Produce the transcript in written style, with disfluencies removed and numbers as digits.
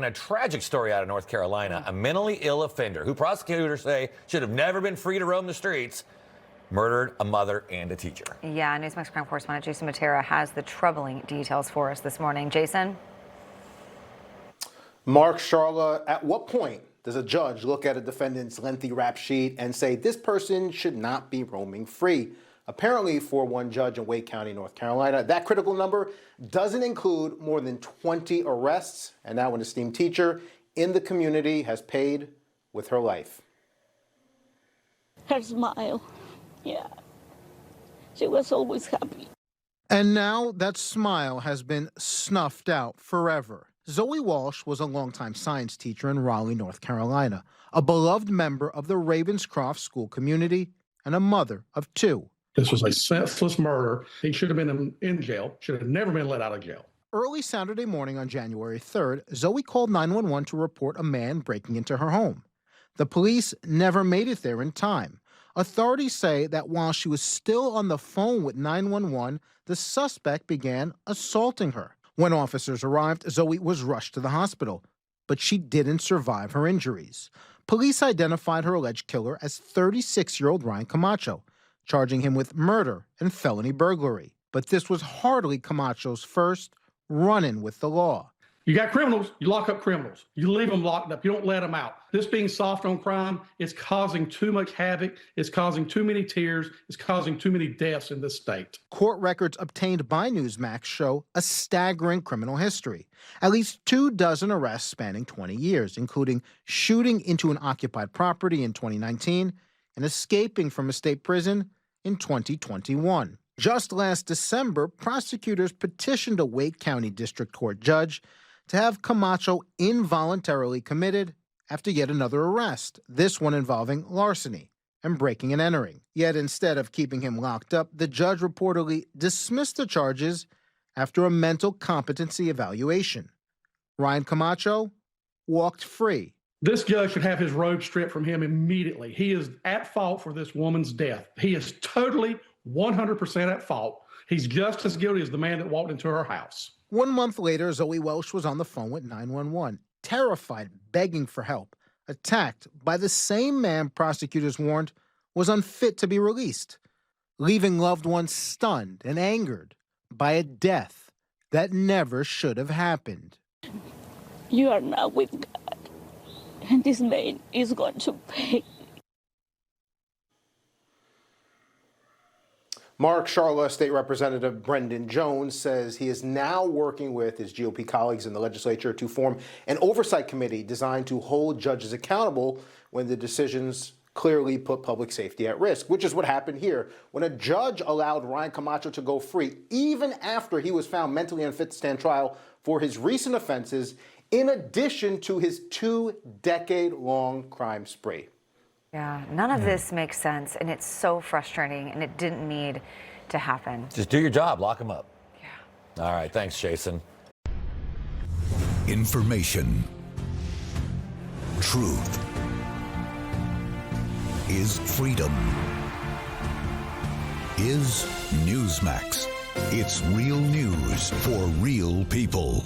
A tragic story out of North Carolina. A mentally ill offender who prosecutors say should have never been free to roam the streets murdered a mother and a teacher. Yeah, Newsmax crime correspondent Jason Mattera has the troubling details for us this morning. Jason? Mark, Charla, at what point does a judge look at a defendant's lengthy rap sheet and say this person should not be roaming free? Apparently, for one judge in Wake County, North Carolina, that critical number doesn't include more than 20 arrests. And now an esteemed teacher in the community has paid with her life. Her smile, yeah. She was always happy. And now that smile has been snuffed out forever. Zoe Walsh was a longtime science teacher in Raleigh, North Carolina, a beloved member of the Ravenscroft school community, and a mother of two. This was a senseless murder. He should have been in jail, should have never been let out of jail. Early Saturday morning on January 3rd, Zoe called 911 to report a man breaking into her home. The police never made it there in time. Authorities say that while she was still on the phone with 911, the suspect began assaulting her. When officers arrived, Zoe was rushed to the hospital, but she didn't survive her injuries. Police identified her alleged killer as 36-year-old Ryan Camacho, charging him with murder and felony burglary. But this was hardly Camacho's first run-in with the law. You got criminals, you lock up criminals. You leave them locked up. You don't let them out. This being soft on crime is causing too much havoc. It's causing too many tears. It's causing too many deaths in this state. Court records obtained by Newsmax show a staggering criminal history. At least 24 arrests spanning 20 years, including shooting into an occupied property in 2019 and escaping from a state prison in 2021. Just last December, prosecutors petitioned a Wake County District Court judge to have Camacho involuntarily committed after yet another arrest, this one involving larceny and breaking and entering. Yet instead of keeping him locked up, the judge reportedly dismissed the charges after a mental competency evaluation. Ryan Camacho walked free. This judge should have his robe stripped from him immediately. He is at fault for this woman's death. He is totally 100% at fault. He's just as guilty as the man that walked into her house. 1 month later, Zoe Welsh was on the phone with 911, terrified, begging for help, attacked by the same man prosecutors warned was unfit to be released, leaving loved ones stunned and angered by a death that never should have happened. You are now with God, and this man is going to pay. Mark, Charla, State Representative Brendan Jones says he is now working with his GOP colleagues in the legislature to form an oversight committee designed to hold judges accountable when the decisions clearly put public safety at risk, which is what happened here when a judge allowed Ryan Camacho to go free even after he was found mentally unfit to stand trial for his recent offenses, in addition to his 2-decade-long crime spree. Yeah, none of this makes sense, and it's so frustrating, and it didn't need to happen. Just do your job, lock them up. Yeah. All right, thanks, Jason. Information. Truth is freedom. Is Newsmax. It's real news for real people.